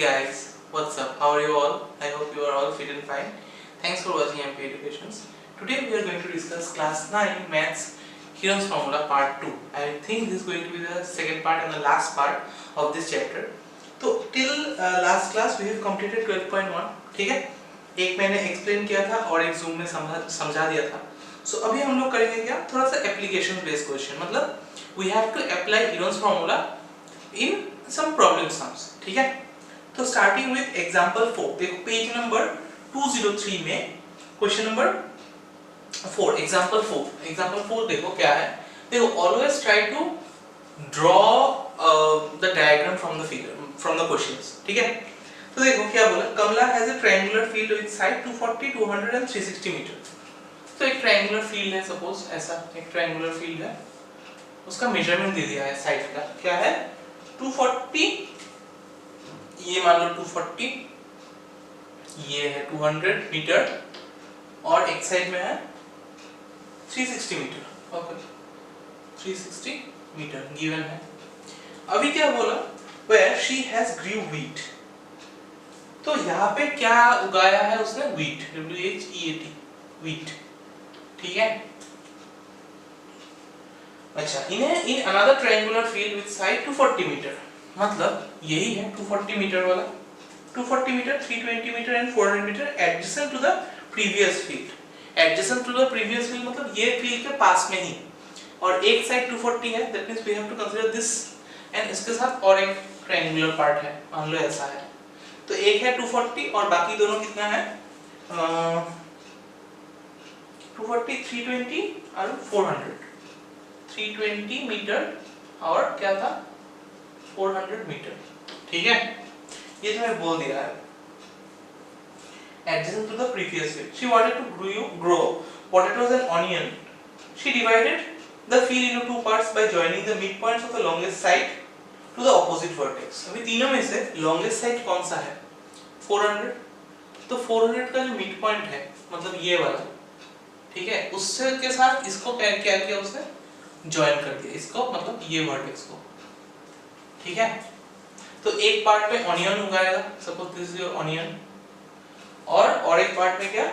guys, what's up? How are you all? I hope you are all fit and fine. Thanks for watching MP Educations. Today we are going to discuss class 9 maths Heron's formula part 2. I think this is going to be the second part and the last part of this chapter. तो till last class we have completed 12.1. ठीक है, एक मैंने explain किया था और एक zoom में समझा दिया था. So अभी हम लोग करेंगे क्या, थोड़ा सा application based question. मतलब we have to apply Heron's formula in some problem sums. ठीक है, तो स्टार्टिंग विद एग्जांपल 4. देखो पेज नंबर 203 में क्वेश्चन नंबर 4 एग्जांपल 4 देखो क्या है. देखो always try to draw the diagram from the figure from the questions. ठीक है, तो देखो क्या बोला, Kamala has a triangular field with side 240 200 and 360 metre. तो एक ट्रायंगुलर फील्ड है, सपोज ऐसा एक ट्रायंगुलर फील्ड है, उसका मेजरमेंट दे दिया है साइड का. क्या है, 240, ये मान लो 240, ये है 200 मीटर और एक साइड में है 360 मीटर. ओके, 360 मीटर गिवन है. अभी क्या बोला, where she has grew wheat. तो यहाँ पे क्या उगाया है उसने, wheat, WHEAT, wheat. ठीक है, अच्छा, in another triangular field with side 240 metre. मतलब यही है 240 मीटर वाला, 240 metre, 320 metre and 400 metre adjacent to the previous field. Adjacent to the previous field मतलब ये फील्ड के पास में ही, और एक साइड 240 है, that means we have to consider this and इसके साथ और एक ट्रायंगुलर पार्ट है, मान लो ऐसा है. तो एक है 240 और बाकी दोनों कितना है, 240, 320 और 400. 320 मीटर और क्या था, 400 मीटर. ठीक है, ये तो मैं बोल दिया है. Adjacent to the previous field, she wanted to grow potatoes and onion. She divided the field into two parts by joining the midpoints of the longest side to the opposite vertex. अभी तीनों में से longest side कौन सा है, 400. तो 400 का जो midpoint है, मतलब ये वाला, ठीक है, उससे के साथ इसको क्या किया उसने, ज्वाइन कर दिया इसको, मतलब ये वर्टेक्स को. ठीक है, तो एक पार्ट में ऑनियन उगाएगा, suppose this is your onion, और एक पार्ट में क्या,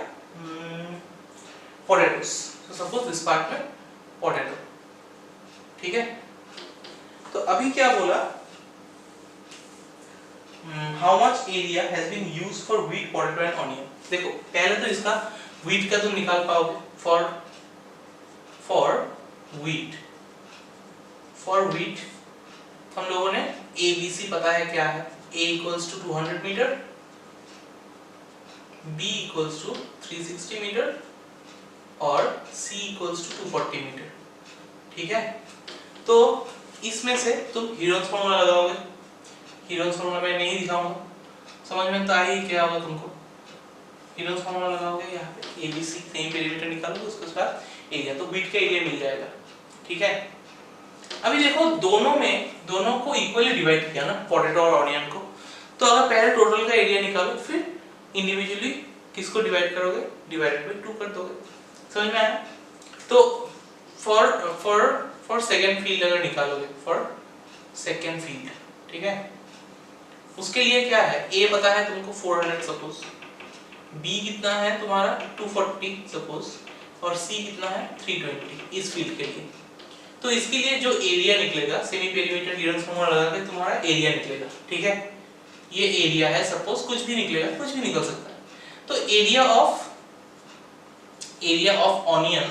potatoes. So suppose this part में पोटैटो. ठीक है, तो अभी क्या बोला, how much area has been used for wheat, potato and onion. देखो पहले तो इसका व्हीट का तुम निकाल पाओगे, फॉर व्हीट हम लोगों ने ABC पता है क्या है, A equals to 200 metre, B equals to 360 metre और C equals to 240 मीटर. ठीक है, तो इसमें से तुम हीरोन्स फॉर्मूला लगाओगे. हीरोन्स फॉर्मूला मैं नहीं दिखाऊंगा, समझ में तो आ ही क्या होगा तुमको. हीरोन्स फॉर्मूला लगाओगे, यहाँ पे ABC सेम पेरीमीटर निकालोगे, उसके बाद एरिया, तो बीट का एरिया मिल जाएगा. ठीक है, अभी देखो दोनों को इक्वली डिवाइड किया ना, पोटैटो और ऑनियन को. तो अगर पहले टोटल का एरिया निकालो, फिर इंडिविजुअली किसको डिवाइड करोगे, डिवाइडेड बाय 2 कर दोगे. समझ में आया. तो फॉर सेकंड फील्ड अगर निकालोगे, फॉर सेकंड फील्ड, ठीक है, उसके लिए क्या है, A पता है तुमको 400 सपोज, B कितना है तुम्हारा 240 सपोज, और C कितना है 320 इस फील्ड के लिए. तो इसके लिए जो एरिया निकलेगा, सेमी पेरीमीटर हीरोन्स फॉर्मूला लगा के तुम्हारा एरिया निकलेगा. ठीक है, ये एरिया है, सपोज कुछ भी निकलेगा, कुछ भी निकल सकता है. तो area of onion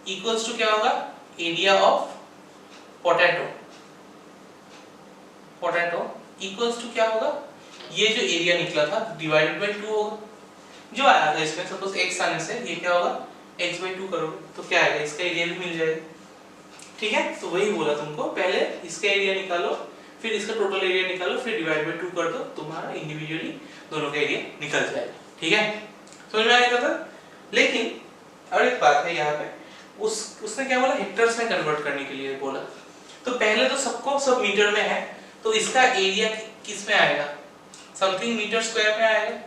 equals to क्या होगा, area of potato equals to क्या होगा, ये जो एरिया निकला था डिवाइडेड बाय 2 होगा. जो आया था इसमें, सपोज x आने से ये क्या होगा, x by 2 करोगे तो क्या आएगा, इसका एरिया भी मिल जाएगा. ठीक है, तो वही बोला तुमको, पहले इसका एरिया निकालो, फिर इसका टोटल एरिया निकालो, फिर डिवाइड बाय 2 कर दो, तुम्हारा इंडिविजुअली दोनों का एरिया निकल जाएगा. ठीक है, समझ में आया था. लेकिन और एक बात है यहाँ पे, उसने क्या बोला, हेक्टर्स में कन्वर्ट करने के लिए बोला. तो पहले तो सब मीटर में है, तो इसका एरिया किस में आएगा, समथिंग मीटर स्क्वायर में आएगा.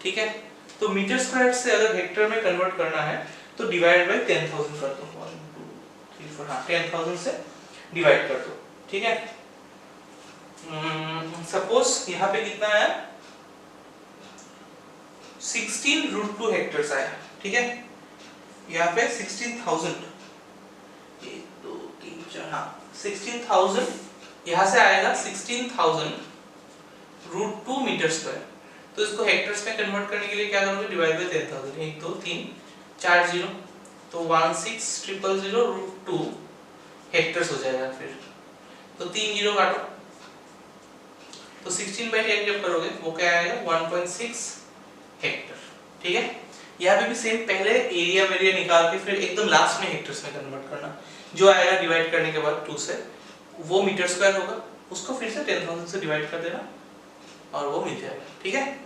ठीक है, तो मीटर स्क्वायर से अगर हेक्टर में कन्वर्ट करना है तो डिवाइड बाय 10,000 कर दो, 1 2 3 4, हाँ 10,000 से डिवाइड कर दो. ठीक है, सपोज यहाँ पे कितना आया 16√2 हेक्टेयर्स आया, ठीक है। यहाँ पे 16,000, 1 2 3 4, हाँ 16,000 यहाँ से आएगा 16,000√2 मीटर स्क्वायर। तो इसको हेक्टेयर्स में कन्वर्ट करने के लिए क्या करोगे, डिवाइड बाय 10,000, 1 2 3 4 0, तो 16,000/2 हेक्टेयर्स हो जाएगा। फिर तो 3 जीरो काटो, तो 16/10 जब करोगे वो क्या आएगा 1.6 हेक्टेयर, ठीक है। यहाँ पे भी सेम, पहले एरिया निकाल के फिर एकदम लास्ट में हेक्टेयर्स में कन्वर्ट करना। जो आएगा डिवाइड करने के बाद 2 से वो मीटर स्क्वायर होगा, उसको फिर से 10,000 से डिवाइड कर देना और वो मिल जाएगा, ठीक है।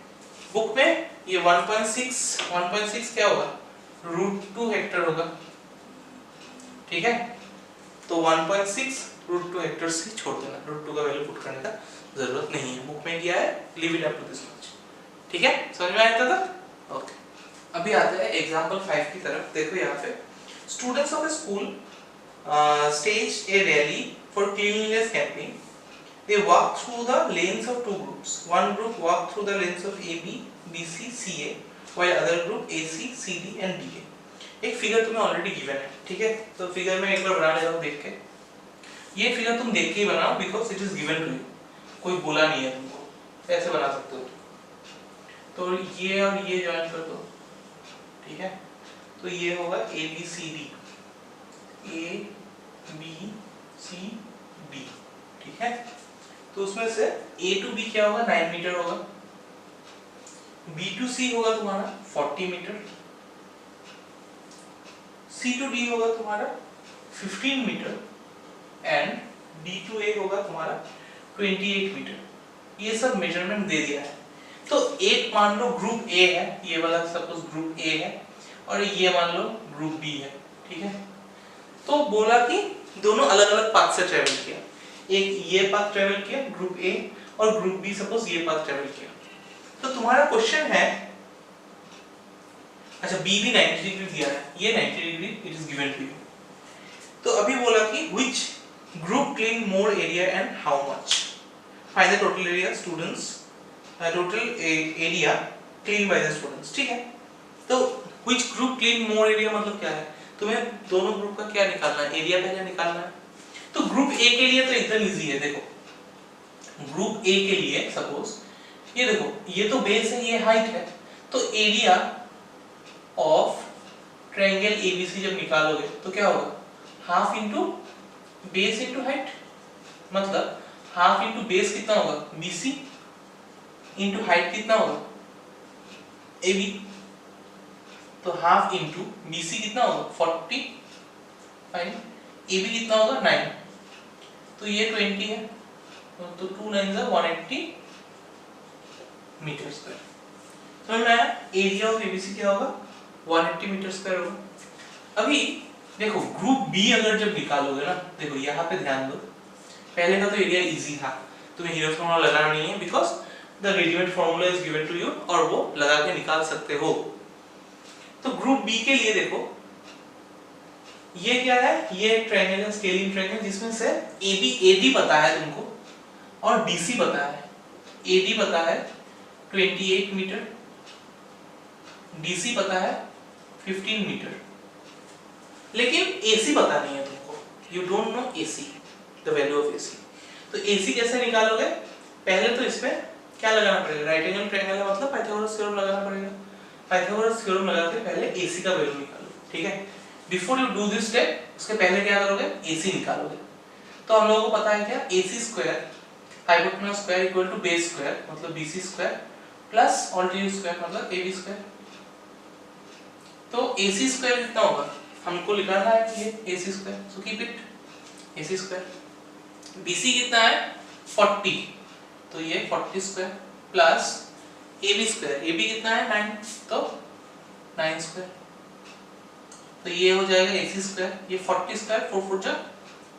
बुक में ये 1.6 क्या होगा, √2 हेक्टेयर होगा, ठीक है। तो 1.6√2 हेक्टेयर से छोड़ देना, √2 का वैल्यू पुट करने का जरूरत नहीं है। बुक में दिया है leave it up to this much, ठीक है। समझ में आया था? ओके, अभी आते हैं एग्जांपल 5 की तरफ। देखो यहाँ पे students of A school stage A rally for cleanliness campaign. They walk through the lanes of two groups. One group walk through the lanes of AB, BC, CA, while other group AC, CD and DA. एक figure तुम्हें already given है, ठीक है। तो figure में एक बार बना लेता हूँ देख के। ये फिगर तुम देख के ही बनाओ because it is given to you, कोई बोला नहीं है तुमको, ऐसे बना सकते हो। तो ये और ये ज्वाइन कर दो, ठीक है। तो ये होगा ABCD, ABCD, ठीक है। तो उसमें से A to B क्या होगा, 9 मीटर होगा। B to C होगा तुम्हारा 40 मीटर। C to D होगा तुम्हारा 15 metre and D to A होगा तुम्हारा 28 मीटर। ये सब मेजरमेंट दे दिया है। तो एक मान लो ग्रुप A है, ये वाला सपोज ग्रुप A है, और ये मान लो ग्रुप B है, ठीक है। तो बोला कि दोनों अलग अलग पाथ से ट्रेवल किया, एक ये पाथ ट्रेवल किया ग्रुप A और ग्रुप B सपोज ये पाथ ट्रेवल किया। तो तुम्हारा क्वेश्चन है, अच्छा B भी 90 डिग्री दिया है, ये 90 degree it is given to you. तो अभी बोला कि which group clean more area and how much, find the total area students, total area clean by the students, ठीक है। तो which group clean more area मतलब क्या है, तुम्हें दोनों ग्रुप का क्या निकालना है, एरिया पहले निकालना है। तो ग्रुप A के लिए तो एकदम इजी है। देखो ग्रुप A के लिए सपोज ये देखो, ये तो बेस है, ये हाइट है, तो एरिया ऑफ ट्रायंगल ABC जब निकालोगे तो क्या होगा, half into base into height, मतलब हाफ इनटू बेस कितना होगा BC इनटू हाइट कितना होगा AB। तो हाफ इनटू BC कितना होगा 40, फाइन, AB कितना होगा 9, तो ये 20 है, तो 2 9 is 180 मीटर स्क्वायर। समझ में आया? एरिया ऑफ ABC क्या होगा 180 मीटर स्क्वायर होगा। अभी देखो ग्रुप B अगर जब निकालोगे ना, देखो यहाँ पे ध्यान दो, पहले का तो एरिया इजी था, तुम्हें हीरो फॉर्मूला लगाना नहीं है because the readymade formula is given to you और वो लगा के निकाल सकते हो। तो ग्रुप B के लिए देखो ये क्या है, ये ट्रायंगल है, स्केलिंग ट्रायंगल, जिसमें से AD पता है तुमको और BC पता है। AD पता है 28 मीटर, DC पता है 15 मीटर, लेकिन AC पता नहीं है तुमको, you don't know AC, the value of AC। तो AC कैसे निकालोगे, पहले तो इसमें क्या लगाना पड़ेगा, राइट एंगल ट्रायंगल है मतलब पाइथागोरस थ्योरम लगाना पड़ेगा। पाइथागोरस थ्योरम लगा के पहले AC का वैल्यू निकालो, ठीक है। Before you do this step, उसके पहले क्या करोगे, AC निकालोगे। तो हम लोगों को पता है क्या, AC square hypotenuse square equal to base square मतलब BC square plus altitude square मतलब AB स्क्वायर। तो AC स्क्वायर कितना होगा, हमको निकालना है ये AC square, so keep it AC square. BC कितना है 40, तो ये 40 square plus AB square, AB कितना है 9, तो 9 स्क्वायर। तो ये हो जाएगा AC स्क्वायर, ये 40 स्क्वायर 4 4 जा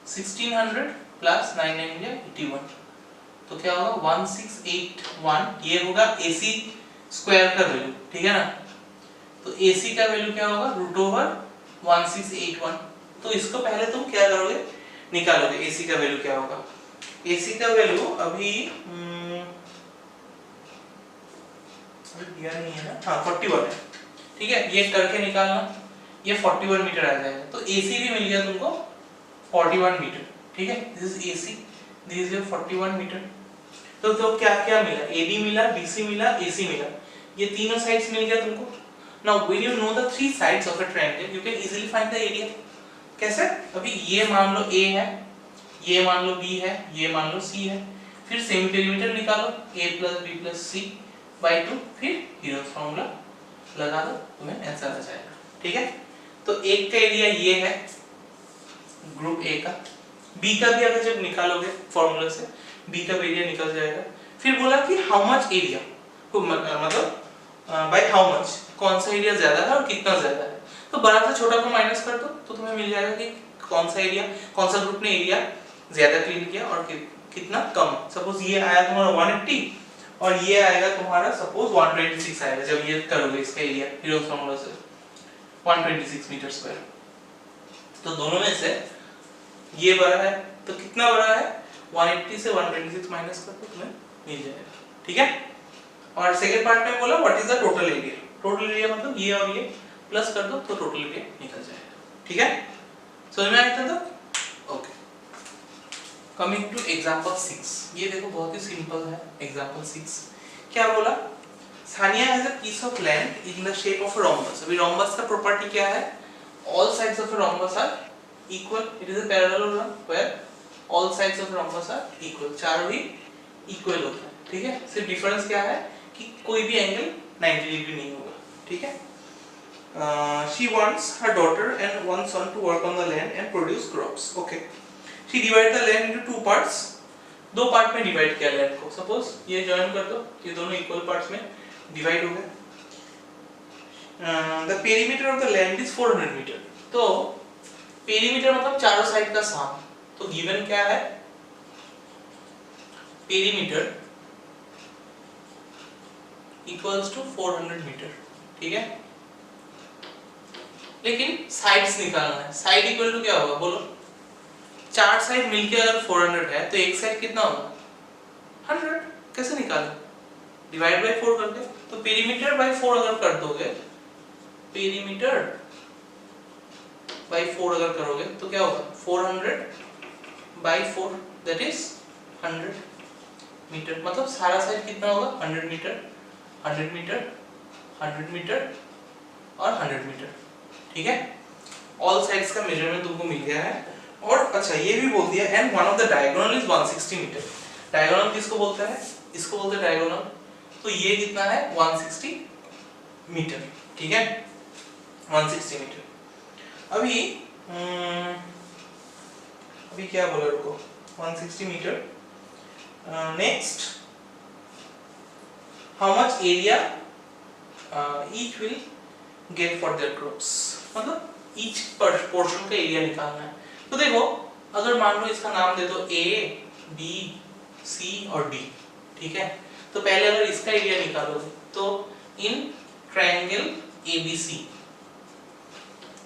1600 प्लस 9 9 जा 81, तो क्या होगा 1681। ये होगा AC स्क्वायर का वैल्यू, ठीक है ना। तो AC का वैल्यू क्या होगा √1681। तो इसको पहले तुम क्या करोगे, निकालोगे AC का वैल्यू क्या होगा। AC का वैल्यू अभी दिया नहीं है ना, हाँ 41 है, ठीक है। ये करके निकालना, ये 41 मीटर आ जाएगा। तो AC भी मिल गया तुमको 41 मीटर, ठीक है। This is AC, this is 41 metre. तो क्या क्या मिला, AD मिला, BC मिला, AC मिला, ये तीनों साइड्स मिल गया तुमको। Now when you know the three sides of a triangle you can easily find the area. कैसे? अभी ये मान लो A है, ये मान लो B है, ये मान लो C है, फिर सेमी पेरीमीटर निकालो A + B + C by 2, फिर हीरोज फार्मूला लगा दो, तुम्हें आंसर आ जाएगा, ठीक है। तो एक का एरिया ये है ग्रुप A का, B का भी अगर जब निकालोगे फार्मूला से B का एरिया निकल जाएगा। फिर बोला कि हाउ मच एरिया, मतलब बाय हाउ मच, कौन सा एरिया ज्यादा है और कितना ज्यादा है। तो बड़ा से छोटा को माइनस कर दो तो तुम्हें मिल जाएगा कि कौन सा एरिया, कौन सा ग्रुप ने एरिया ज्यादा क्लीन किया और कितना कम। सपोज ये आया तुम्हारा 180 और ये आएगा तुम्हारा सपोज 126 आएगा जब ये करोगे इसका एरिया हीरोज फार्मूला से 126 मीटर स्क्वायर। तो दोनों में से ये बड़ा है, तो कितना बड़ा है 180 से 126 माइनस कर दो, तुम्हें मिल जाएगा, ठीक है। और सेकंड पार्ट में बोला what is the total area, total area मतलब ये और ये प्लस कर दो तो टोटल एरिया निकल जाएगा, ठीक है। समझ में आया था? Okay, coming two example 6। ये देखो बहुत ही सिंपल है एग्जांपल 6। क्या बोला, Sania has a piece of land in the shape of a rhombus. अभी रोम्बस का प्रॉपर्टी क्या है, all sides of a rhombus are equal, it is a parallelogram where all sides of rhombus are equal, चारों ही equal होता है, ठीक है। सिर्फ डिफरेंस क्या है कि कोई भी एंगल 90 डिग्री नहीं होगा, ठीक है। She wants her daughter and one son to work on the land and produce crops. Okay. She divided the land into two parts. दो पार्ट में डिवाइड किया लैंड को। सपोज ये जॉइन कर दो, ये दोनों इक्वल पार्ट्स में डिवाइड हो गए। The perimeter of the land is 400 metre. तो पेरीमीटर मतलब चारों साइड का सम। तो गिवन क्या है, पेरीमीटर इक्वल्स टू 400 मीटर, ठीक है। लेकिन साइड्स निकालना है, साइड इक्वल टू क्या होगा बोलो, चार साइड मिलके अगर 400 है तो एक साइड कितना होगा 100। कैसे निकालें, डिवाइड बाय 4 करके। तो पेरीमीटर बाय 4 अगर कर दोगे, पेरीमीटर बाय 4 अगर करोगे तो क्या होगा 400 बाय 4 दैट इज 100 मीटर। मतलब सारा साइड कितना होगा 100 मीटर, 100 मीटर, 100 मीटर और 100 मीटर, ठीक है। ऑल साइड्स का मेजरमेंट तुमको मिल गया है। और अच्छा ये भी बोल दिया and one of the diagonal is 160 metre. Diagonal किसको बोलते हैं, इसको बोलते हैं डायगोनल। तो ये कितना है 160 मीटर, ठीक है, 160 मीटर। अभी क्या बोला, रुको, 160 metre. Next, how much area each will get for their crops, मतलब ईच पोर्शन का एरिया निकालना है। तो देखो अगर मान लो इसका नाम दे दो A, B, C और D, ठीक है। तो पहले अगर इसका एरिया निकालोगे तो in triangle ABC,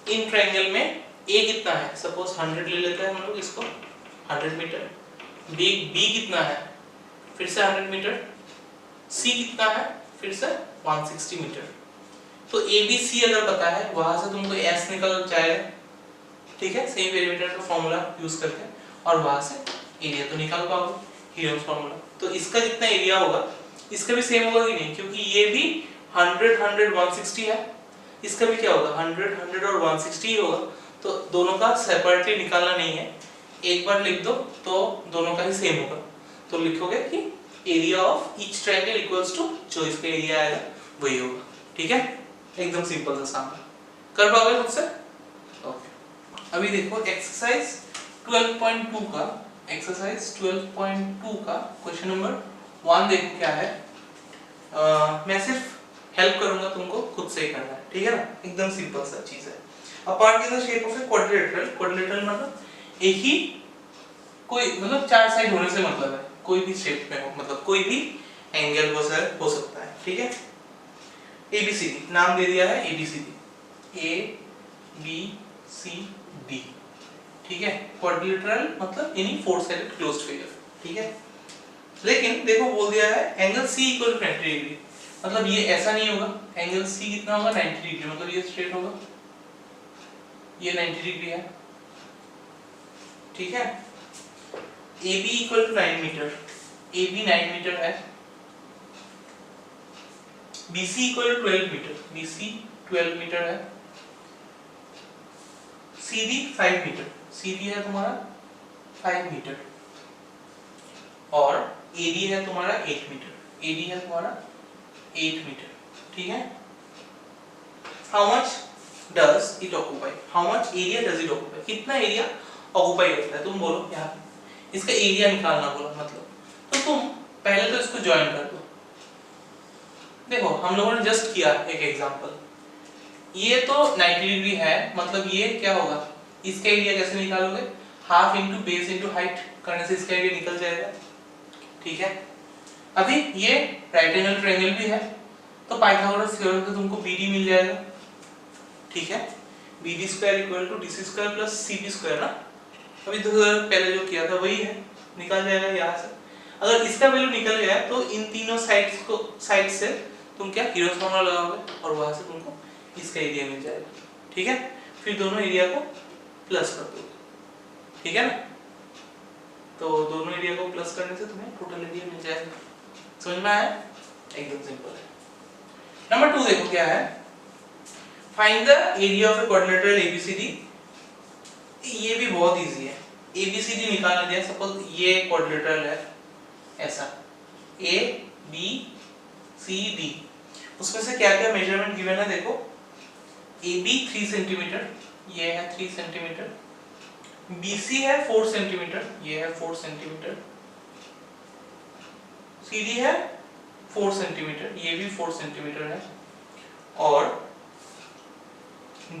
in triangle में A कितना है, सपोज 100 ले लेते हैं हम लोग इसको, 100 मीटर। B कितना है, फिर से 100 मीटर। C कितना है, फिर से 160 मीटर। तो ABC अगर पता है वहां से तुमको S निकल जाएगा, ठीक है, सेम पेरीमीटर का फार्मूला यूज करके, और वहां से एरिया तो निकाल पाओगे हीरोज फार्मूला। तो इसका जितना एरिया होगा इसका भी सेम होगा कि नहीं, क्योंकि ये भी 100 100 160 है, इसका भी क्या होगा 100 100 और 160 ही होगा। तो दोनों का सेपरेटली निकालना नहीं है, एक बार लिख दो तो दोनों का ही सेम होगा। तो लिखोगे कि area of each triangle equals to जो इसका एरिया आएगा वही होगा, ठीक है। एकदम सिंपल सा सामना कर पाओगे मुझसे। ओके, अभी देखो एक्सरसाइज 12.2 का, एक्सरसाइज 12.2 का क्वेश्चन नंबर 1 देखो क्या है। मैं सिर्फ हेल्प करूंगा, तुमको खुद से ही करना है, ठीक है ना। एकदम सिंपल सा चीज है। A part in the shape of a quadrilateral, quadrilateral मतलब एक ही कोई, मतलब चार साइड होने से मतलब है कोई भी शेप में हो, मतलब कोई भी एंगल हो सकता है, ठीक है। ABCD नाम दे दिया है, ABCD A B C D, ठीक है। क्वाड्रिलेटरल मतलब any four sided closed figure, ठीक है। लेकिन देखो बोल दिया है angle C equal to 90 degree, मतलब ये ऐसा नहीं होगा, एंगल C कितना होगा 90 डिग्री, मतलब ये स्ट्रेट होगा, ये 90 डिग्री है, ठीक है। AB equal to 9 metre, AB 9 metre है, BC equal to 12 metre, BC 12 metre है, CD 5 मीटर, CD है तुम्हारा 5 मीटर, और AD है तुम्हारा 8 मीटर, AD है तुम्हारा 8 मीटर, ठीक है। How much does it occupy, how much area does it occupy, कितना एरिया ऑक्यूपाई करता है, तुम बोलो यहाँ पे इसका एरिया निकालना बोला, मतलब तो तुम पहले तो इसको ज्वाइन कर दो। देखो हम लोगों ने जस्ट किया एक एग्जांपल, ये तो 90 डिग्री है, मतलब ये क्या होगा, इसका एरिया कैसे निकालोगे, half into base into height करने से इसका एरिया निकल जाएगा, ठीक है। अभी ये राइट एंगल ट्रायंगल भी है, तो पाइथागोरस थ्योरम से तुमको BD मिल जाएगा, ठीक है। BD square equal to DC square plus CB square ना, अभी तो पहले जो किया था वही है, निकल जाएगा यहाँ से। अगर इसका वैल्यू निकल गया तो इन तीनों साइड से तुम क्या हीरोस फॉर्मूला लगाओगे और वहां से तुमको इसका एरिया मिल जाएगा, ठीक है। फिर दोनों एरिया को प्लस कर दो, ठीक है ना, तो दोनों एरिया को प्लस करने से तुम्हें टोटल एरिया मिल जाएगा, समझ में आया, एकदम सिंपल है। नंबर 2 देखो क्या है, find the area of a quadrilateral ABCD, ये भी बहुत इजी है, ABCD निकालने दिया, सपोज ये क्वाड्रिलेटरल है ऐसा ABCD, उसमें से क्या क्या मेजरमेंट गिवन है देखो, AB 3 सेंटीमीटर, ये है 3 सेंटीमीटर, BC है 4 सेंटीमीटर, ये है 4 सेंटीमीटर, CD है 4 सेंटीमीटर, ये भी 4 सेंटीमीटर है, और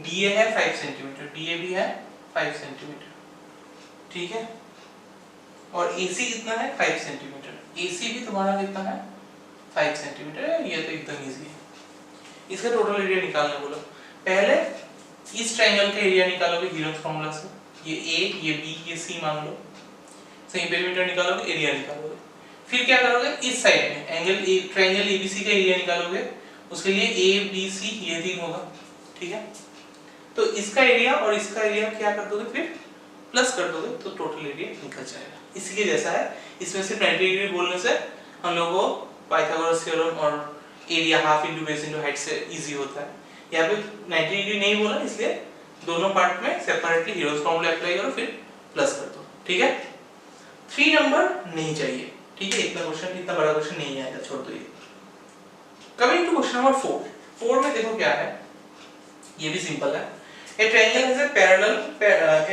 DA है 5 सेंटीमीटर, DA भी है 5 सेंटीमीटर, ठीक है। और AC कितना है 5 सेंटीमीटर, AC भी तुम्हारा कितना है 5 सेंटीमीटर है, ये तो एकदम इजी है। इसका टोटल एरिया निकालने बोला, पहले इस ट्रायंगल का एरिया निकालोगे हीरोस फार्मूला से, ये A ये B ये C मान लो, सही पेरीमीटर निकालोगे, एरिया निकालोगे, फिर क्या करोगे इस साइड में एंगल ट्रायंगल ABC का एरिया निकालोगे, उसके लिए ABC ये 3 होगा, ठीक है। तो इसका एरिया और इसका एरिया क्या कर दोगे, फिर प्लस कर दोगे तो टोटल एरिया निकल जाएगा, इसी के जैसा है। इसमें से 90 डिग्री बोलने से हम लोगों को पाइथागोरस थ्योरम और area half into base into height से इजी होता है, यहाँ पे 90 डिग्री नहीं बोला, इसलिए दोनों पार्ट में सेपरेटली हीरोस फॉर्मूला अप्लाई करो फिर प्लस कर दो, ठीक है। 3 नंबर नहीं चाहिए, ठीक है, इतना क्वेश्चन, इतना बड़ा क्वेश्चन नहीं आएगा, छोड़ दो ये। कमिंग टू क्वेश्चन नंबर 4 में देखो क्या है, ये भी सिंपल है। A triangle has a parallel, a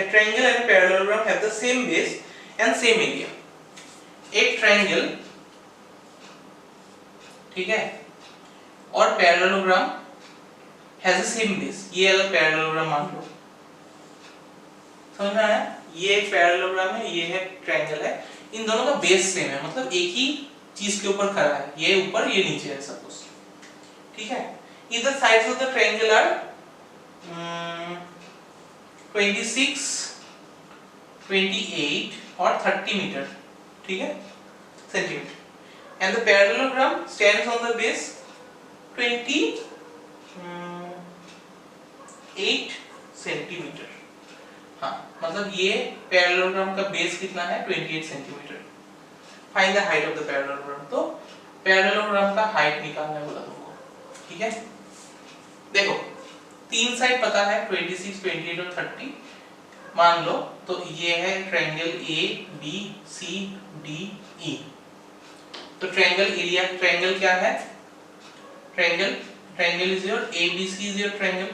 triangle and a parallelogram have the same base and same area. एक ट्रायंगल, ठीक है, और parallelogram has the same base, ये अगर पैरेललोग्राम मान लो, समझ में आया, ये एक पैरेललोग्राम है, ये है ट्रायंगल है, इन दोनों का बेस सेम है, मतलब एक ही चीज के ऊपर खड़ा है, ये ऊपर ये नीचे है सपोज, ठीक है। Either sides of the triangle are 26, 28 और 30 मीटर, ठीक है, centimetre, and the parallelogram stands on the base 28 centimetre, हाँ, मतलब ये पैरेललोग्राम का बेस कितना है 28 centimetre. Find the height of the parallelogram, तो पैरेललोग्राम का हाइट निकालना बोला तुमको, ठीक है। देखो 3 साइड पता है 26, 28 और 30 मान लो, तो ये है ट्रायंगल ABCDE, तो ट्रायंगल एरिया, ट्रायंगल क्या है, triangle is your ABC is your triangle,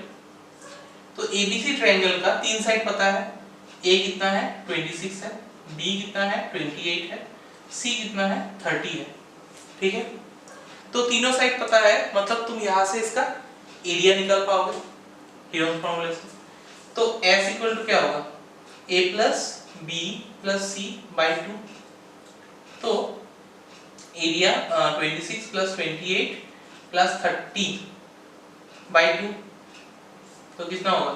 तो ABC ट्रायंगल का 3 साइड पता है, A कितना है 26 है, B कितना है 28 है, C कितना है 30 है, ठीक है। तो तीनों साइड पता है, मतलब तुम यहाँ से इसका एरिया निकाल पाओगे हीरोस फॉर्मूले से, तो S इक्वल टू क्या होगा A plus B plus C by 2, तो एरिया 26 प्लस 28 प्लस 30 बाई 2, तो कितना होगा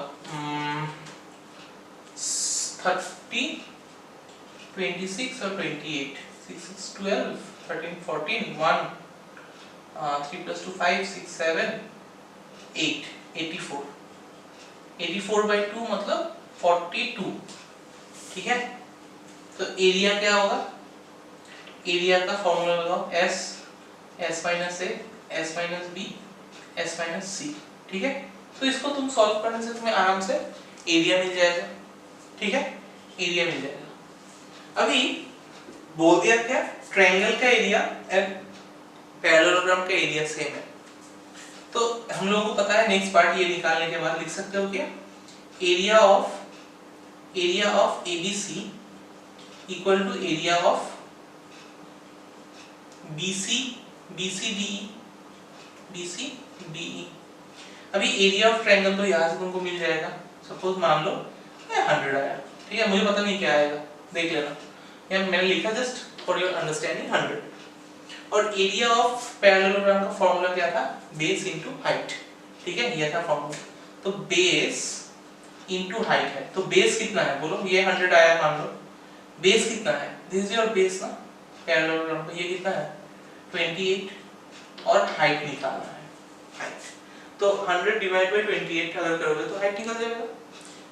30 26 और 28, 6 6 12, 13 14, 1, 3 + 2 5, 6 7 8, 84, 84 by 2 मतलब 42, ठीक है। तो एरिया क्या होगा, एरिया का फॉर्मूला लगाओ, s minus a, s minus b, s minus c, ठीक है। तो इसको तुम सॉल्व करने से तुम्हें आराम से एरिया मिल जाएगा, ठीक है, एरिया मिल जाएगा। अभी बोल दिया क्या, ट्रायंगल का एरिया एंड पैरेललोग्राम का एरिया सेम है, तो हम लोगों को पता है नेक्स्ट पार्ट ये निकालने के बाद लिख सकते हो क्या, area of ABC equal to area of BCDE। अभी एरिया ऑफ ट्रायंगल तो यहाँ से तुमको मिल जाएगा, सपोज मान लो 100 आया, ठीक है, मुझे पता नहीं क्या आएगा, देख लेना, यहाँ मैंने लिखा जस्ट फॉर योर अंडरस्टैंडिंग 100। और एरिया ऑफ पैरेललोग्राम का फॉर्मूला क्या था, बेस इनटू हाइट, ठीक है, ये था फॉर्मूला। तो बेस इनटू हाइट है, तो बेस कितना है बोलो, ये 100 आया मान लो, बेस कितना है, दिस इज योर बेस ना पैरेललोग्राम का, ये कितना है 28, और हाइट निकालना है, हाइट। तो 100 डिवाइड बाय 28 अगर करोगे तो हाइट निकल जाएगा।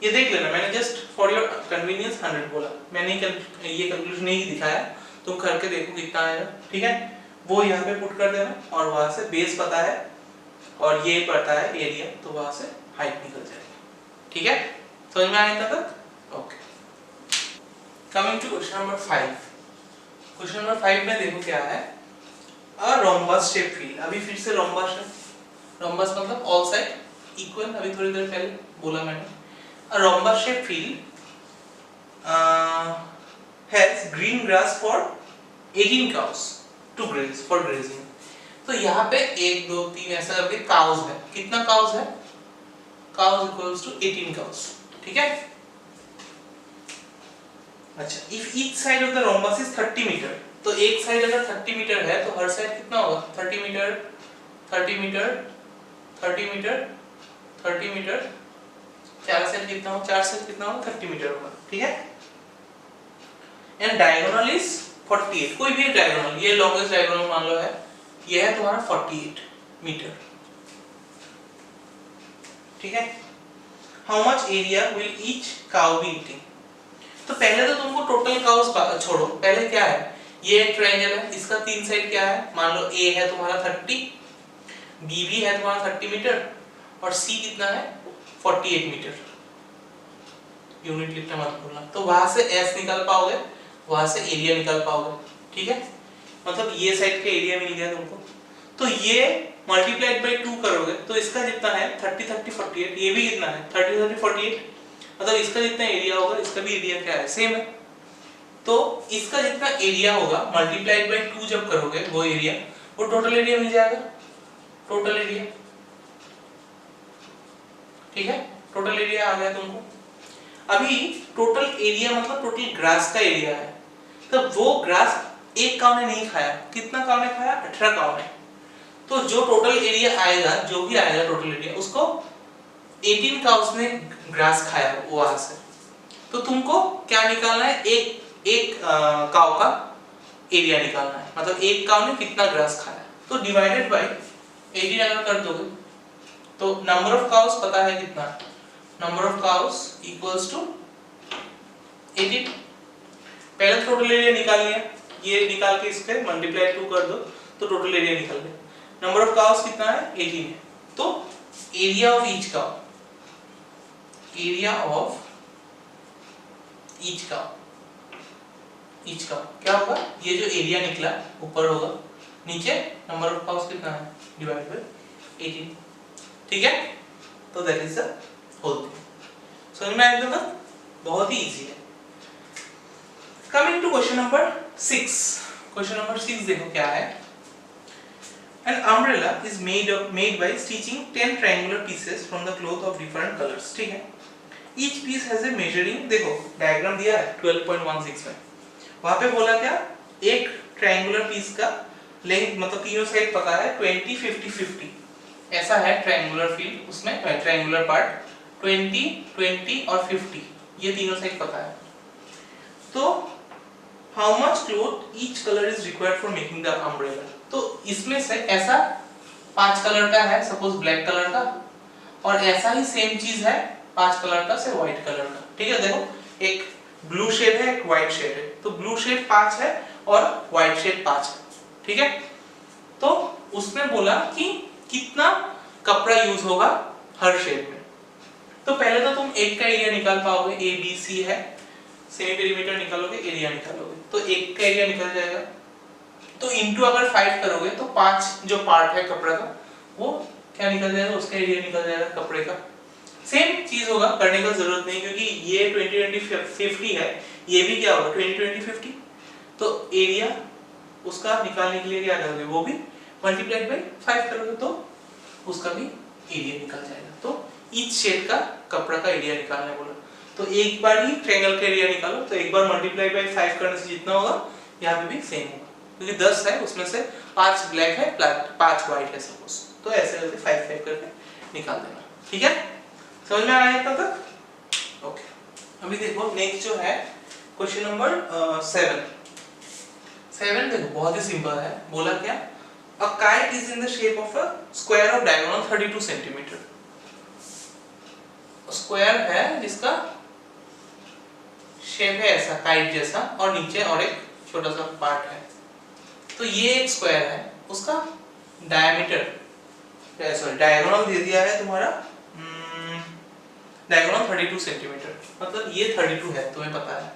ये देख लेना, मैंने जस्ट फॉर योर कन्वीनियंस 100 बोला, मैंने ये कैलकुलेशन नहीं दिखाया, तुम करके देखो कितना आएगा, ठीक है। वो यहाँ पे पुट कर देना, और वहां से बेस पता है और ये पता है एरिया, तो वहां से हाइट निकल जाएगी, ठीक है, समझ में आया तक, okay. Coming to question number 5। Question number 5 में देखो क्या है, अ रोम्बस शेप फील्ड। अभी फिर से रोम्बस है, रोम्बस मतलब ऑल साइड इक्वल, अभी थोड़ी देर पहले बोला मैंने। A rhombus shape field has green grass for 18 cows to graze for grazing. तो यहाँ पे 1 2 3 ऐसा करके काउस है, कितना काउस है, काउस इक्वल्स टू 18 काउस, ठीक है। अच्छा, if each side of the rhombus is 30 metre, तो एक साइड अगर 30 मीटर है तो हर साइड कितना होगा, 30 मीटर 30 मीटर 30 मीटर 30 मीटर, चार साइड कितना होगा, चार साइड कितना होगा 30 मीटर होगा, ठीक है। एंड डायगोनल इज 48, कोई भी डायगोनल, ये लॉन्गेस्ट डायगोनल मान लो है, ये है तुम्हारा 48 मीटर, ठीक है। How much area will each cow be eating. तो पहले तो तुमको टोटल काउस छोड़ो, पहले क्या है, ये एक ट्रायंगल है, इसका तीन साइड क्या है, मान लो ए है तुम्हारा 30, बी भी है तुम्हारा 30 मीटर, और सी कितना है 48 मीटर, यूनिट लिखना मत भूलना। तो वहां से एस निकाल पाओगे, वहां से एरिया निकाल पाओगे, ठीक है, मतलब ये साइड का एरिया मिल गया तुमको। तो ये मल्टीप्लाइड बाय 2 करोगे तो इसका जितना है 30 30 48, ये भी कितना है 30 30 48, मतलब इसका जितना एरिया होगा इसका भी एरिया क्या है, सेम है। तो इसका जितना एरिया होगा मल्टीप्लाइड बाय 2 जब करोगे वो एरिया, वो टोटल एरिया मिल जाएगा, टोटल एरिया, ठीक है, टोटल एरिया आ गया तुमको। अभी टोटल एरिया मतलब टोटल ग्रास का एरिया है, तो वो ग्रास एक काऊ ने नहीं खाया, कितना काऊ ने खाया, 18 काऊ ने। तो जो टोटल एरिया आएगा, जो भी आएगा टोटल एरिया, उसको 18 काउस ने ग्रास खाया वहां से। तो तुमको क्या निकालना है, एक काऊ का एरिया निकालना है, मतलब एक काऊ ने कितना ग्रास खाया, तो डिवाइडेड बाय 18 अगर कर दोगे तो नंबर ऑफ काउस पता है कितना, number of cows equals to 18। पहले टोटल एरिया निकाल लिया, ये निकाल के इसके मल्टीप्लाई 2 कर दो तो टोटल एरिया निकल गया। नंबर ऑफ काउस कितना है 18 है, तो area of each cow, area of each cow, each cow क्या होगा, ये जो एरिया निकला ऊपर होगा, नीचे नंबर ऑफ काउस कितना है डिवाइड बाय 18, ठीक है। तो that is the whole thing. समझ में आया ना, बहुत ही इजी है। Coming to question number 6। Question number 6 देखो क्या है, an umbrella is made by stitching 10 triangular pieces from the cloth of different colors, ठीक है। each piece has a measuring, देखो डायग्राम दिया है 12.16 में, वहां पे बोला क्या, एक ट्रायंगुलर पीस का लेंथ मतलब तीनों साइड पता है 20 50 50, ऐसा है ट्रायंगुलर फील्ड, उसमें ट्रायंगुलर पार्ट 20 20 और 50, ये तीनों साइड पता है। तो how much cloth each colour is required for making the umbrella. तो इसमें से ऐसा 5 कलर का है, सपोज ब्लैक कलर का, और ऐसा ही सेम चीज है 5 कलर का से व्हाइट कलर का। ठीक है, देखो एक ब्लू शेड है, एक व्हाइट शेड है, तो ब्लू शेड 5 है और व्हाइट शेड 5 है। ठीक है, तो उसने बोला कि कितना कपड़ा यूज होगा हर शेड में। तो पहले तो तुम एक का एरिया निकाल पाओगे, ए बी सी है, सेमी पेरीमीटर निकालोगे, एरिया निकालोगे, तो एक का एरिया निकल जाएगा। तो इनटू अगर 5 करोगे तो 5 जो पार्ट है कपड़ा का वो क्या निकल जाएगा, उसका एरिया निकल जाएगा कपड़े का। सेम चीज होगा, करने का जरूरत नहीं, क्योंकि ये 20-20-50 है, ये भी क्या होगा 20-20-50। तो एरिया उसका निकालने के लिए क्या करोगे, वो भी मल्टीप्लाइड बाय 5 करोगे तो उसका भी एरिया निकल जाएगा। तो ईच शेड का कपड़ा का एरिया निकालने बोला, तो एक बार ही ट्रायंगल का एरिया निकालो, तो एक बार मल्टीप्लाई बाय 5 करने से जितना होगा यहाँ पे भी सेम होगा, क्योंकि 10 है उसमें से 5 ब्लैक है, 5 व्हाइट है सपोज, तो ऐसे करके 5 करके निकाल देना। ठीक है, समझ में आया इतना तक? ओके, अभी देखो नेक्स्ट जो है क्वेश्चन नंबर 7 देखो बहुत ही सिंपल है। बोला क्या, a kite is in the shape of a square of diagonal 32 centimetre. Square है जिसका शेप है ऐसा काइट जैसा, और नीचे और एक छोटा सा पार्ट है। तो ये एक स्क्वायर है, उसका डायमीटर सॉरी डायगोनल दे दिया है तुम्हारा, डायगोनल 32 सेंटीमीटर, मतलब ये 32 है, तुम्हें पता है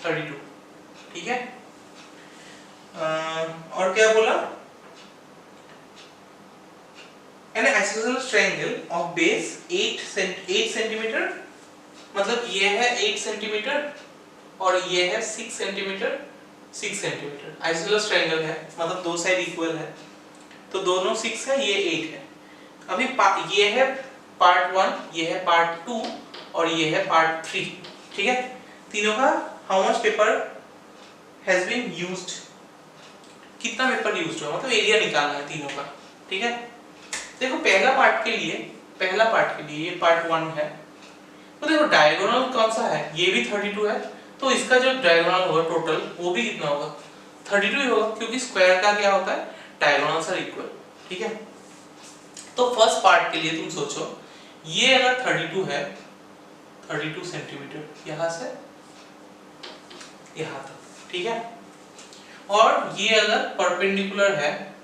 32। ठीक है, और क्या बोला, an isosceles triangle of base 8 centimetre, मतलब ये है 8 सेंटीमीटर और ये है 6 सेंटीमीटर 6 सेंटीमीटर। आइसोसेलेस ट्रायंगल है, मतलब दो साइड इक्वल है, तो दोनों 6 है, ये 8 है। अभी ये है पार्ट 1, ये है पार्ट 2 और ये है पार्ट 3। ठीक है, तीनों का how much paper has been used, कितना पेपर यूज्ड हुआ, मतलब एरिया निकालना है तीनों का। ठीक है, देखो पहला पार्ट के लिए ये पार्ट 1 है, तो देखो डायगोनल कौन सा है, ये भी 32 है, तो इसका जो डायगोनल होगा टोटल वो भी कितना होगा 32 ही होगा, क्योंकि स्क्वायर का क्या होता है डायगोनल्स आर इक्वल। ठीक है, तो फर्स्ट पार्ट के लिए तुम सोचो, ये अगर 32 है, 32 सेंटीमीटर यहां से यहां तक, ठीक है, और ये अगर परपेंडिकुलर है,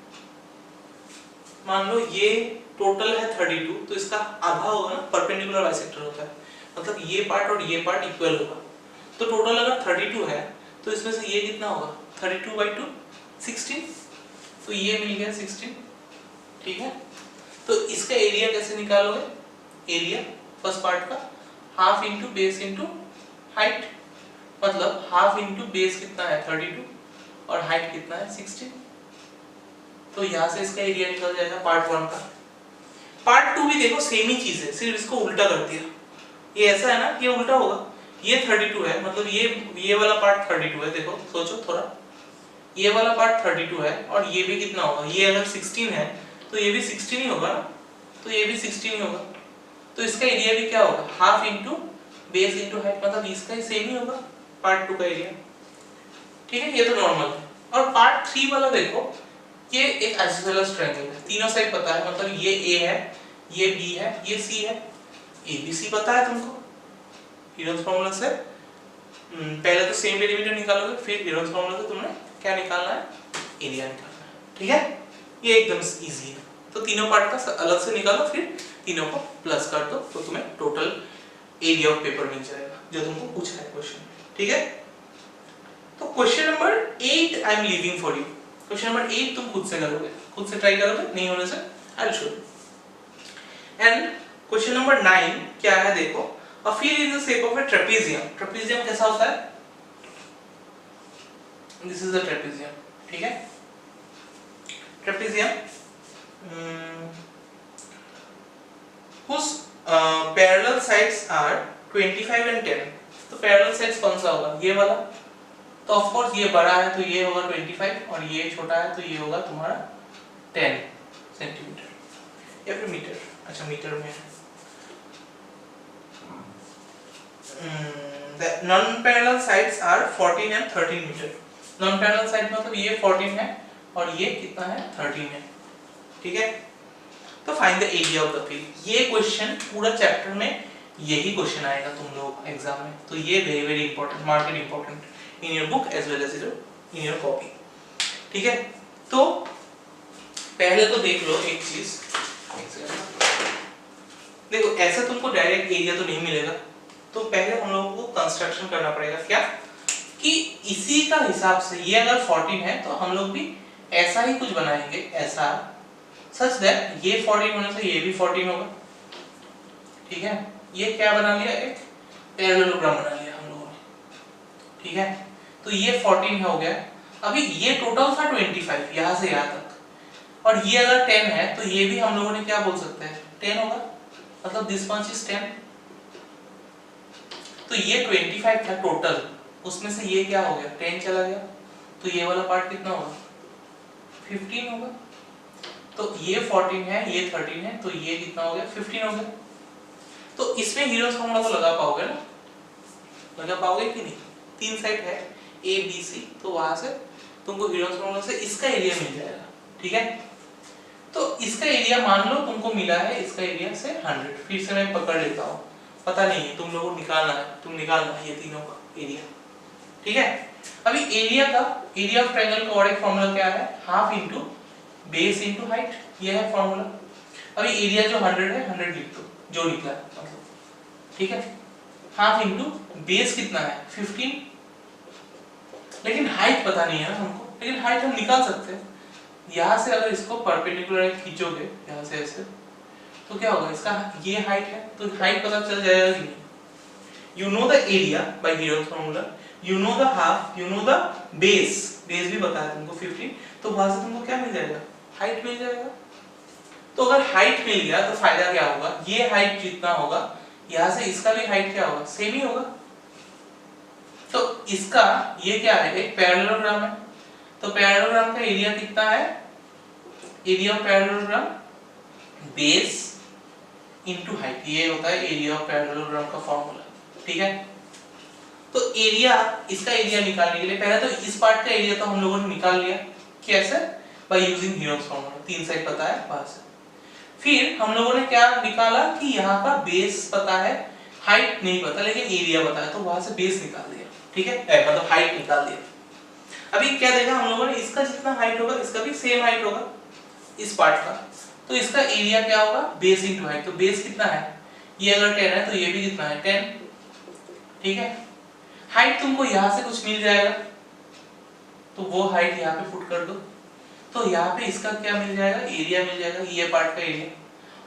मान लो ये टोटल है 32, तो इसका आधा होगा ना, परपेंडिकुलर बाइसेक्टर होता है, मतलब ये पार्ट और ये पार्ट इक्वल होगा, तो टोटल अगर 32 है तो इसमें से ये कितना होगा 32/2 16, तो ये मिल गया 16। ठीक है, तो इसका एरिया कैसे निकालोगे, एरिया फर्स्ट पार्ट का half into base into height, मतलब हाफ इंटू बेस कितना है 32 और हाइट कितना है 16, तो यहाँ से इसका एरिया निकल जाएगा पार्ट 1 का। पार्ट 2 भी देखो सेम ही चीज है, सिर्फ इसको उल्टा कर दिया, ये ऐसा है ना, ये उल्टा होगा, ये 32 है, मतलब ये वाला पार्ट 32 है, देखो सोचो थोड़ा, ये वाला पार्ट 32 है और ये भी कितना होगा, ये अगर 16 है तो ये भी 16 ही होगा ना, तो ये भी 16 ही होगा, तो इसका एरिया भी क्या होगा half into base into height, मतलब इसका ही सेम ही होगा पार्ट 2 का एरिया। ठीक है, ये तो नॉर्मल है। और पार्ट 3 वाला देखो, ये एक आइसोसेलेस ट्रायंगल है, तीनों साइड पता है, मतलब ये A है, ये B है, ये C है, ABC पता है तुमको हीरोन्स फार्मूला से। पहले तो सेम डेरिवेटिव निकालोगे, फिर हीरोन्स फार्मूला से तुमने क्या निकालना है, एरिया निकालना है। ठीक है, ये एकदम इजी है, तो तीनों पार्ट का अलग से निकालो, फिर तीनों को प्लस कर दो, तो तुम्हें टोटल एरिया ऑफ पेपर मिल जाएगा जो तुमको पूछा है क्वेश्चन में। ठीक है, तो question number 8 I am leaving for you. Question number 8 तुम खुद से करोगे, खुद से ट्राई करोगे, नहीं होने से I will show you. And question number 9 क्या है, देखो, a field is the shape of a trapezium. trapezium कैसा होता है, this is the trapezium, ठीक है, trapezium whose parallel sides are 25 and 10, तो parallel sides कौन सा होगा, ये वाला, तो ऑफ कोर्स ये बड़ा है तो ये होगा 25 और ये छोटा है तो ये होगा तुम्हारा 10 सेंटीमीटर या फिर मीटर, अच्छा मीटर में है, non parallel sides are 14 and 13 metre. Non parallel side मतलब ये 14 है और ये कितना है 13 है, ठीक है। तो find the area of the field. ये क्वेश्चन पूरा चैप्टर में यही क्वेश्चन आएगा तुम लोग एग्जाम में, तो ये very very important, mark it important in your book as well as in your copy, ठीक है। तो पहले तो देख लो एक चीज, देखो ऐसे तुमको डायरेक्ट एरिया तो नहीं मिलेगा, तो पहले हम लोगों को कंस्ट्रक्शन करना पड़ेगा। क्या कि इसी का हिसाब से ये अगर 14 है तो हम लोग भी ऐसा ही कुछ बनाएंगे, ऐसा सच दैट ये 14 होने से ये भी 14 होगा, ठीक है। ये क्या बना लिया, एक पैरेललोग्राम बना लिया हम लोगों ने, ठीक है। तो ये 14 हो गया। अभी ये टोटल था 25 यहां से यहां तक, और ये अगर 10 है तो ये भी हम लोगों ने क्या बोल सकते हैं 10 होगा, मतलब दिस मच इज 10। तो ये 25 था टोटल, उसमें से ये क्या हो गया 10 चला गया, तो ये वाला पार्ट कितना होगा 15 होगा। तो ये 14 है, ये 13 है, तो ये कितना हो गया 15 हो गया। तो इसमें हीरोस फॉर्मूला तो लगा पाओगे ना, लगा पाओगे कि नहीं, तीन साइड है ए बी सी, तो वहां से तुमको हीरोस फॉर्मूला से इसका एरिया मिल जाएगा, ठीक है। तो इसका एरिया मान लो तुमको मिला है इसका एरिया से 100, फिर से मैं पकड़ लेता हूँ, पता नहीं है तुम लोगों को निकालना है, तुम निकालना है ये तीनों का एरिया, ठीक है। अभी एरिया का, एरिया ऑफ ट्रायंगल का और एक फार्मूला क्या है, half into base into height, ये है फार्मूला। अभी एरिया जो 100 है 100 लिख दो जो निकला है मतलब, ठीक है। हाफ इनटू बेस कितना है 15, लेकिन हाइट पता नहीं है ना हमको, लेकिन हाइट हम निकाल सकते हैं। यहाँ से अगर इसको परपेंडिकुलर खींचोगे यहाँ से ऐसे, तो क्या होगा, इसका ये हाइट है तो हाइट पता चल जाएगा कि नहीं। You know the area bye heroes formula, you know the half, you know the base, base भी बताया तुमको 15, तो वहां से तुमको क्या मिल जाएगा हाइट मिल जाएगा। तो अगर हाइट मिल गया तो फायदा क्या होगा, ये हाइट जितना होगा यहाँ से इसका भी हाइट क्या होगा सेम ही होगा। तो इसका ये क्या है, एक पैरेललोग्राम है, तो पैरेललोग्राम का एरिया कितना है, area of parallelogram base into height, ये होता है एरिया ऑफ पैरेललोग्राम का फार्मूला, ठीक है। तो एरिया, इसका एरिया निकालने के लिए पहले तो इस पार्ट का एरिया तो हम लोगों ने निकाल लिया, कैसे, बाय यूजिंग हीरोस फार्मूला, तीन साइड पता है वहां से। फिर हम लोगों ने क्या निकाला कि यहाँ का बेस पता है, हाइट नहीं पता लेकिन एरिया पता है, तो वहां से बेस निकाल दिया, ठीक है, मतलब हाइट निकाल दिया। अभी क्या देखा हम लोगों ने, इसका जितना हाइट होगा इसका भी सेम हाइट होगा इस पार्ट का, तो इसका एरिया क्या होगा बेस इनटू हाइट। तो बेस कितना है, ये अगर 10 है तो ये भी कितना है 10, ठीक है। हाइट तुमको यहाँ से कुछ मिल जाएगा, तो वो हाइट यहाँ पे पुट कर दो, तो यहाँ पे इसका क्या मिल जाएगा एरिया मिल जाएगा, ये पार्ट का एरिया,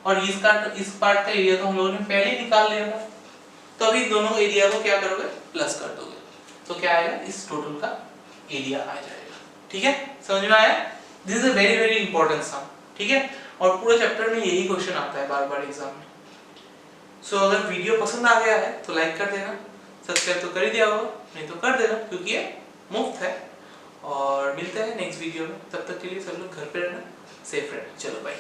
और इस पार्ट का एरिया तो हम लोगों ने पहले ही निकाल लिया था। तो अभी दोनों एरिया को क्या करोगे प्लस कर दोगे, तो क्या आएगा इस टोटल का एरिया आ जाएगा, ठीक है। समझ में आया, this is a very very important sum, ठीक है। और पूरे चैप्टर में यही क्वेश्चन आता है बार बार एग्जाम में। सो अगर वीडियो पसंद आ गया है तो लाइक कर देना, सब्सक्राइब तो कर ही दिया होगा, नहीं तो कर देना क्योंकि ये मुफ्त है। और मिलते हैं नेक्स्ट वीडियो में, तब तक के लिए सब लोग घर पे रहना, सेफ रहना, चलो बाय।